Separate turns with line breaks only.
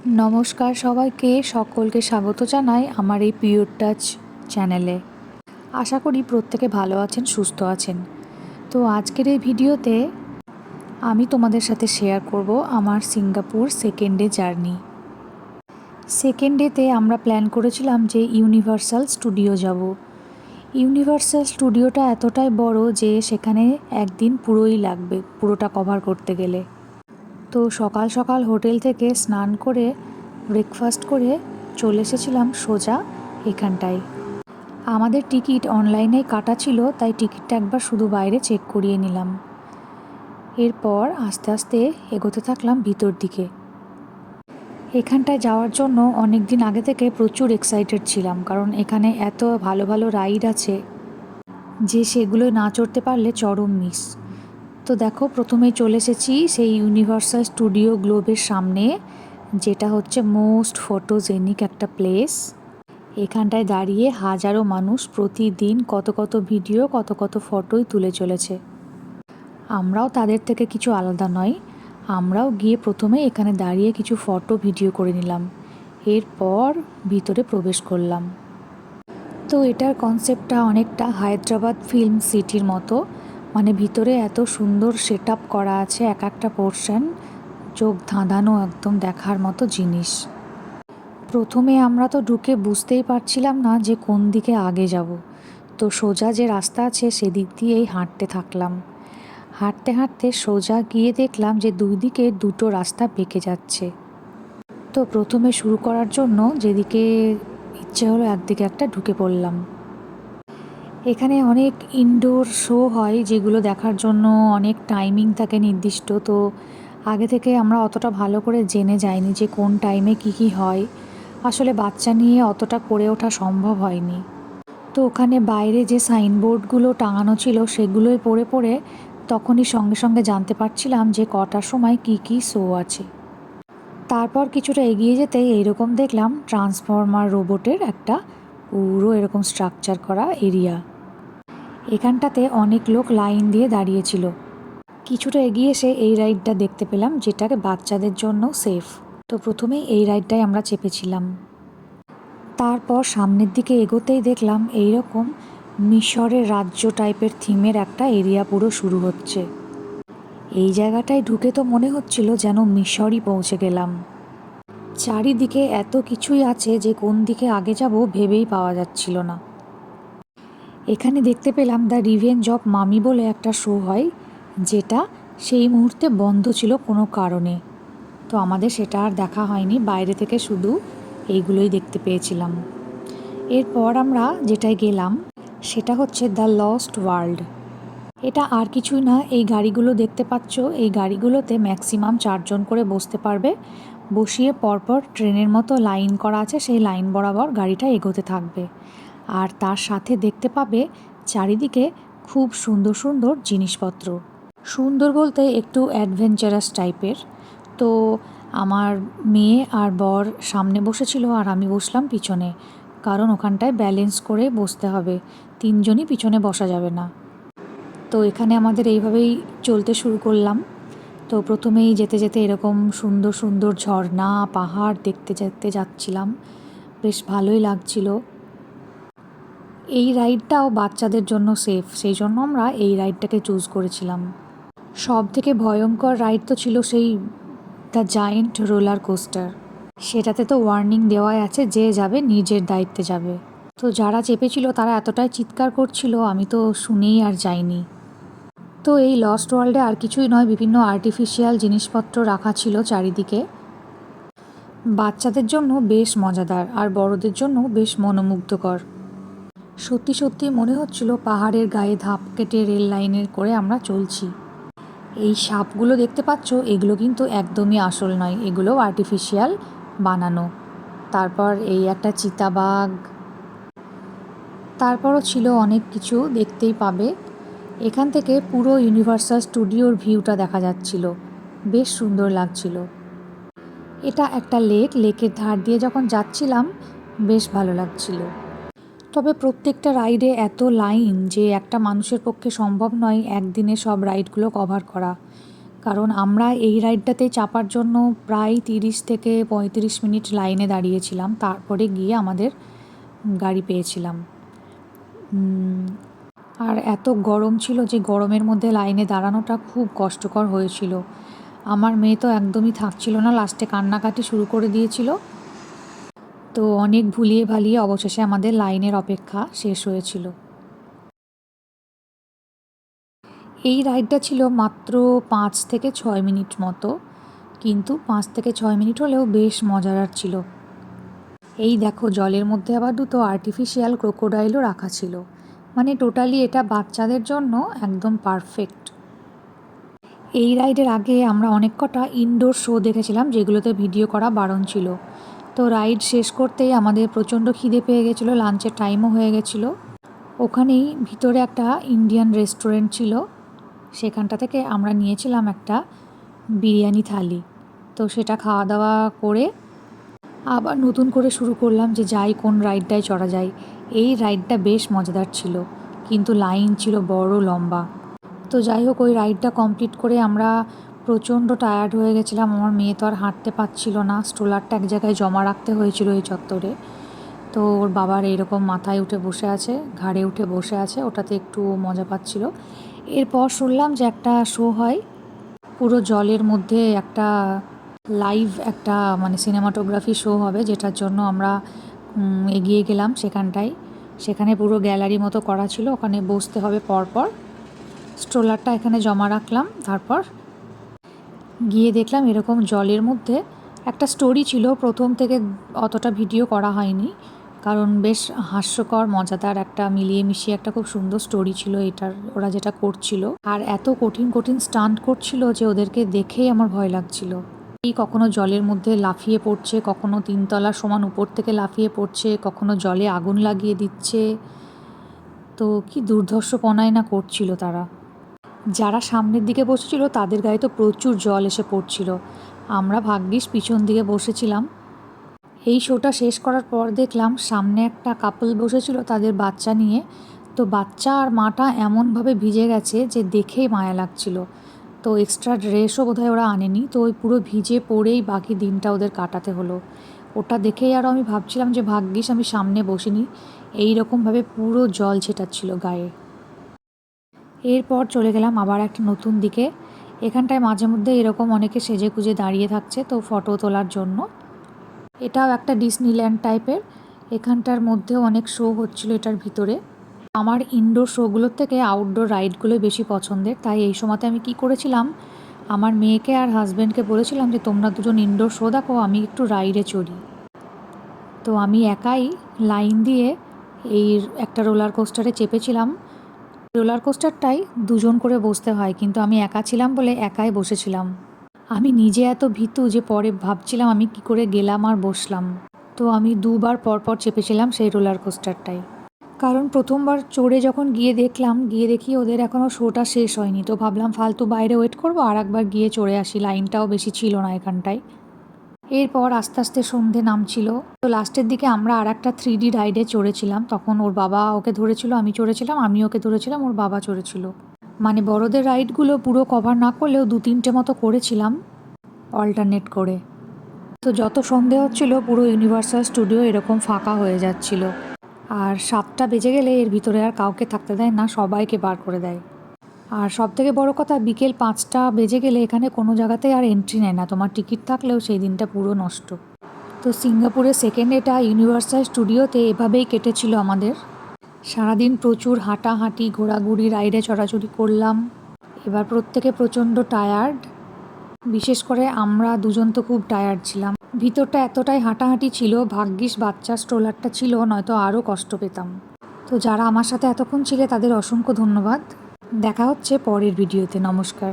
নমস্কার সবাইকে, সকলকে স্বাগত জানাই আমার এই পিওর টাচ চ্যানেলে। আশা করি প্রত্যেকে ভালো আছেন, সুস্থ আছেন। তো আজকের এই ভিডিওতে আমি তোমাদের সাথে শেয়ার করব আমার Singapore second day journey. Second ডেতে আমরা প্ল্যান করেছিলাম যে ইউনিভার্সাল স্টুডিও যাব। ইউনিভার্সাল স্টুডিওটা এতটাই বড় যে সেখানে একদিন পুরোই লাগবে পুরোটা কভার করতে গেলে। তো সকাল সকাল হোটেল থেকে স্নান করে ব্রেকফাস্ট করে চলে এসেছিলাম সোজা এখানটায়। আমাদের টিকিট অনলাইনে কাটা ছিল, তাই টিকিটটা একবার শুধু বাইরে চেক করিয়ে নিলাম। এরপর আস্তে আস্তে এগোতে থাকলাম ভিতর দিকে। এখানটায় যাওয়ার জন্য অনেক দিন আগে থেকে প্রচুর এক্সাইটেড ছিলাম, কারণ এখানে এত ভালো ভালো রাইড আছে যে সেগুলো না চড়তে পারলে চরম মিস। তো দেখো, প্রথমেই চলে এসেছি সেই ইউনিভার্সাল স্টুডিও গ্লোবের সামনে, যেটা হচ্ছে মোস্ট ফটোজেনিক একটা প্লেস। এখানটায় দাঁড়িয়ে হাজারো মানুষ প্রতিদিন কত কত ভিডিও, কত কত ফটোই তুলে চলেছে। আমরাও তাদের থেকে কিছু আলাদা নয়, আমরাও গিয়ে প্রথমে এখানে দাঁড়িয়ে কিছু ফটো ভিডিও করে নিলাম। এরপর ভিতরে প্রবেশ করলাম। তো এটার কনসেপ্টটা অনেকটা হায়দ্রাবাদ ফিল্ম সিটির মতো, মানে ভিতরে এত সুন্দর সেট আপ করা আছে, এক একটা পোর্শন চোখ ধাঁধানো, একদম দেখার মতো জিনিস। প্রথমে আমরা তো ঢুকে বুঝতেই পারছিলাম না যে কোন দিকে আগে যাব। তো সোজা যে রাস্তা আছে সেদিক দিয়েই হাঁটতে থাকলাম। হাঁটতে হাঁটতে সোজা গিয়ে দেখলাম যে দুই দিকে দুটো রাস্তা বেঁকে যাচ্ছে। তো প্রথমে শুরু করার জন্য যেদিকে ইচ্ছে হলো একদিকে একটা ঢুকে পড়লাম। এখানে অনেক ইনডোর শো হয়, যেগুলো দেখার জন্য অনেক টাইমিং থাকে নির্দিষ্ট। তো আগে থেকে আমরা অতটা ভালো করে জেনে যাইনি যে কোন টাইমে কী হয়। আসলে বাচ্চা নিয়ে অতটা করে ওঠা সম্ভব হয়নি। তো ওখানে বাইরে যে সাইনবোর্ডগুলো টাঙানো ছিল সেগুলোই পড়ে পড়ে তখনই সঙ্গে সঙ্গে জানতে পারছিলাম যে কটার সময় কী শো আছে। তারপর কিছুটা এগিয়ে যেতেই এইরকম দেখলাম ট্রান্সফরমার রোবটের একটা পুরো এরকম স্ট্রাকচার করা এরিয়া। এখানটাতে অনেক লোক লাইন দিয়ে দাঁড়িয়েছিল। কিছুটা এগিয়ে এসে এই রাইডটা দেখতে পেলাম, যেটাকে বাচ্চাদের জন্য সেফ। তো প্রথমেই এই রাইডটায় আমরা চেপেছিলাম। তারপর সামনের দিকে এগোতেই দেখলাম এইরকম মিশরের রাজ্য টাইপের থিমের একটা এরিয়া পুরো শুরু হচ্ছে। এই জায়গাটায় ঢুকে তো মনে হচ্ছিল যেন মিশরই পৌঁছে গেলাম। চারিদিকে এত কিছুই আছে যে কোন দিকে আগে যাব ভেবেই পাওয়া যাচ্ছিল না। এখানে দেখতে পেলাম দ্য রিভেঞ্জ অফ মামি বলে একটা শো হয়, যেটা সেই মুহূর্তে বন্ধ ছিল কোনো কারণে। তো আমাদের সেটা আর দেখা হয়নি, বাইরে থেকে শুধু এইগুলোই দেখতে পেয়েছিলাম। এরপর আমরা যেটায় গেলাম সেটা হচ্ছে দ্য লস্ট ওয়ার্ল্ড। এটা আর কিছুই না, এই গাড়িগুলো দেখতে পাচ্ছ, এই গাড়িগুলোতে ম্যাক্সিমাম 4 জন করে বসতে পারবে। বসিয়ে পরপর ট্রেনের মতো লাইন করা আছে, সেই লাইন বরাবর গাড়িটা এগোতে থাকবে। আর তার সাথে দেখতে পাবে চারিদিকে খুব সুন্দর সুন্দর জিনিসপত্র। সুন্দর বলতে একটু অ্যাডভেঞ্চারাস টাইপের। তো আমার মেয়ে আর বর সামনে বসেছিল আর আমি বসলাম পিছনে, কারণ ওখানটায় ব্যালেন্স করে বসতে হবে, 3জনই পিছনে বসা যাবে না। তো এখানে আমাদের এইভাবেই চলতে শুরু করলাম। তো প্রথমেই যেতে যেতে এরকম সুন্দর সুন্দর ঝর্ণা পাহাড় দেখতে দেখতে যাচ্ছিলাম, বেশ ভালোই লাগছিল। এই রাইডটাও বাচ্চাদের জন্য সেফ, সেই জন্য আমরা এই রাইডটাকে চুজ করেছিলাম। সব থেকে ভয়ঙ্কর রাইড তো ছিল সেই দ্য জায়েন্ট রোলার কোস্টার। সেটাতে তো ওয়ার্নিং দেওয়াই আছে যে যাবে নিজের দায়িত্বে যাবে। তো যারা চেপেছিল তারা এতটাই চিৎকার করছিল, আমি তো শুনেই আর যাইনি। তো এই লস্ট ওয়ার্ল্ডে আর কিছুই নয়, বিভিন্ন আর্টিফিশিয়াল জিনিসপত্র রাখা ছিল চারিদিকে। বাচ্চাদের জন্য বেশ মজাদার আর বড়দের জন্য বেশ মনোমুগ্ধকর। সত্যি সত্যি মনে হচ্ছিল পাহাড়ের গায়ে ধাপ কেটে রেল লাইনের করে আমরা চলছি। এই সাপগুলো দেখতে পাচ্ছ, এগুলো কিন্তু একদমই আসল নয়, এগুলো আর্টিফিশিয়াল বানানো। তারপর এই একটা চিতাবাঘ, তারপরও ছিল অনেক কিছু, দেখতেই পাবে। এখান থেকে পুরো ইউনিভার্সাল স্টুডিওর ভিউটা দেখা যাচ্ছিল, বেশ সুন্দর লাগছিল। এটা একটা লেকের ধার দিয়ে যখন যাচ্ছিলাম বেশ ভালো লাগছিল। তবে প্রত্যেকটা রাইডে এত লাইন যে একটা মানুষের পক্ষে সম্ভব নয় একদিনে সব রাইডগুলো কভার করা। কারণ আমরা এই রাইডটাতে চাপার জন্য প্রায় 30 থেকে 35 মিনিট লাইনে দাঁড়িয়েছিলাম, তারপরে গিয়ে আমাদের গাড়ি পেয়েছিলাম। আর এত গরম ছিল যে গরমের মধ্যে লাইনে দাঁড়ানোটা খুব কষ্টকর হয়েছিল। আমার মেয়ে তো একদমই থাকছিল না, লাস্টে কান্নাকাটি শুরু করে দিয়েছিল। তো অনেক ভুলিয়ে ভালিয়ে অবশেষে আমাদের লাইনের অপেক্ষা শেষ হয়েছিল। এই রাইডটা ছিল মাত্র 5 থেকে 6 মিনিট মতো, কিন্তু 5 থেকে 6 মিনিট হলেও বেশ মজাদার ছিল। এই দেখো, জলের মধ্যে আবার দুটো আর্টিফিশিয়াল ক্রোকোডাইলও রাখা ছিল। মানে টোটালি এটা বাচ্চাদের জন্য একদম পারফেক্ট। এই রাইডের আগে আমরা অনেক কটা ইনডোর শো দেখেছিলাম, যেগুলোতে ভিডিও করা বারণ ছিল। তো রাইড শেষ করতেই আমাদের প্রচণ্ড খিদে পেয়ে গেছিলো, লাঞ্চের টাইমও হয়ে গেছিলো। ওখানেই ভিতরে একটা ইন্ডিয়ান রেস্টুরেন্ট ছিল, সেখানটা থেকে আমরা নিয়েছিলাম একটা বিরিয়ানি থালি। তো সেটা খাওয়া দাওয়া করে আবার নতুন করে শুরু করলাম যে যাই কোন রাইডটায় চড়া যায়। এই রাইডটা বেশ মজাদার ছিল, কিন্তু লাইন ছিল বড় লম্বা। তো যাই হোক, ওই রাইডটা কমপ্লিট করে আমরা প্রচণ্ড টায়ার্ড হয়ে গেছিলাম। আমার মেয়ে তো আর হাঁটতে পারছিল না, স্ট্রোলারটা এক জায়গায় জমা রাখতে হয়েছিল এই চত্বরে। তো ওর বাবার এইরকম মাথায় উঠে বসে আছে, ঘাড়ে উঠে বসে আছে, ওটাতে একটু মজা পাচ্ছিল। এরপর শুনলাম যে একটা শো হয়, পুরো জলের মধ্যে একটা লাইভ একটা মানে সিনেমাটোগ্রাফি শো হবে, যেটার জন্য আমরা এগিয়ে গেলাম সেখানটায়। সেখানে পুরো গ্যালারি মতো করা ছিল, ওখানে বসতে হবে পরপর। স্ট্রোলারটা এখানে জমা রাখলাম, তারপর গিয়ে দেখলাম এরকম জলের মধ্যে একটা স্টোরি ছিল। প্রথম থেকে অতটা ভিডিও করা হয়নি, কারণ বেশ হাস্যকর মজাদার একটা মিলিয়ে মিশিয়ে একটা খুব সুন্দর স্টোরি ছিল এটার, ওরা যেটা করছিল। আর এত কঠিন কঠিন স্টান্ট করছিল যে ওদেরকে দেখেই আমার ভয় লাগছিল। এই কখনো জলের মধ্যে লাফিয়ে পড়ছে, কখনো 3 তলা সমান উপর থেকে লাফিয়ে পড়ছে, কখনো জলে আগুন লাগিয়ে দিচ্ছে। তো কি দুর্ধর্ষপনায় না করছিল তারা। যারা সামনের দিকে বসেছিল তাদের গায়ে তো প্রচুর জল এসে পড়ছিল। আমরা ভাগ্যিস পিছন দিকে বসেছিলাম। এই শোটা শেষ করার পর দেখলাম সামনে একটা কাপল বসেছিল তাদের বাচ্চা নিয়ে। তো বাচ্চা আর মাটা এমনভাবে ভিজে গেছে যে দেখেই মায়া লাগছিল। তো এক্সট্রা ড্রেসও বোধহয় ওরা আনেনি, তো ওই পুরো ভিজে পড়েই বাকি দিনটা ওদের কাটাতে হলো। ওটা দেখেই আরও আমি ভাবছিলাম যে ভাগ্যিস আমি সামনে বসিনি, এই রকমভাবে পুরো জল ছেটাচ্ছিল গায়ে। এরপর চলে গেলাম আবার একটা নতুন দিকে। এখানটায় মাঝে মধ্যে এরকম অনেকে সেজে গুজে দাঁড়িয়ে থাকছে, তো ফটো তোলার জন্য। এটাও একটা ডিজনিল্যান্ড টাইপের, এখানটার মধ্যেও অনেক শো হচ্ছিল এটার ভিতরে। আমার ইনডোর শোগুলোর থেকে আউটডোর রাইডগুলোই বেশি পছন্দের, তাই এই সময়তে আমি কি করেছিলাম, আমার মেয়েকে আর হাজব্যান্ডকে বলেছিলাম যে তোমরা দুজন ইনডোর শো দেখো, আমি একটু রাইডে চড়ি। তো আমি একাই লাইন দিয়ে এই একটা রোলার কোস্টারে চেপেছিলাম। রোলার কোস্টারটাই দুজন করে বসতে হয়, কিন্তু আমি একা ছিলাম বলে একাই বসেছিলাম। আমি নিজে এত ভীতু যে পরে ভাবছিলাম আমি কি করে গেলাম আর বসলাম। তো আমি 2 বার পরপর চেপেছিলাম সেই রোলার কোস্টারটাই, কারণ প্রথমবার চড়ে যখন গিয়ে দেখি ওদের এখনও শোটা শেষ হয়নি। তো ভাবলাম ফালতু বাইরে ওয়েট করবো, আর একবার গিয়ে চড়ে আসি, লাইনটাও বেশি ছিল না এখানটায়। এরপর আস্তে আস্তে সন্ধে নামছিল। তো লাস্টের দিকে আমরা আর একটা 3D রাইডে চড়েছিলাম। তখন ওর বাবা ওকে ধরেছিল, আমি চড়েছিলাম, আমি ওকে ধরেছিলাম, ওর বাবা চড়েছিল। মানে বড়দের রাইডগুলো পুরো কভার না করলেও 2-3টে মতো করেছিলাম অল্টারনেট করে। তো যত সন্ধে হচ্ছিল পুরো ইউনিভার্সাল স্টুডিও এরকম ফাঁকা হয়ে যাচ্ছিল। আর 7টা বেজে গেলে এর ভিতরে আর কাউকে থাকতে দেয় না, সবাইকে বার করে দেয়। আর সবথেকে বড় কথা, বিকেল 5টা বেজে গেলে এখানে কোনো জায়গাতেই আর এন্ট্রি নেয় না, তোমার টিকিট থাকলেও সেই দিনটা পুরো নষ্ট। তো সিঙ্গাপুরের সেকেন্ড ডেটা ইউনিভার্সাল স্টুডিওতে এভাবেই কেটেছিল আমাদের। সারাদিন প্রচুর হাঁটাহাঁটি, ঘোরাঘুরি, রাইডে চড়াচড়ি করলাম। এবার প্রত্যেকে প্রচণ্ড টায়ার্ড, বিশেষ করে আমরা দুজন তো খুব টায়ার্ড ছিলাম। ভিতরটা এতটাই হাঁটাহাঁটি ছিল, ভাগ্যিস বাচ্চা স্ট্রোলারটা ছিল, নয়তো আরও কষ্ট পেতাম। তো যারা আমার সাথে এতক্ষণ ছিলে তাদের অসংখ্য ধন্যবাদ। দেখা হচ্ছে পরের ভিডিওতে। নমস্কার।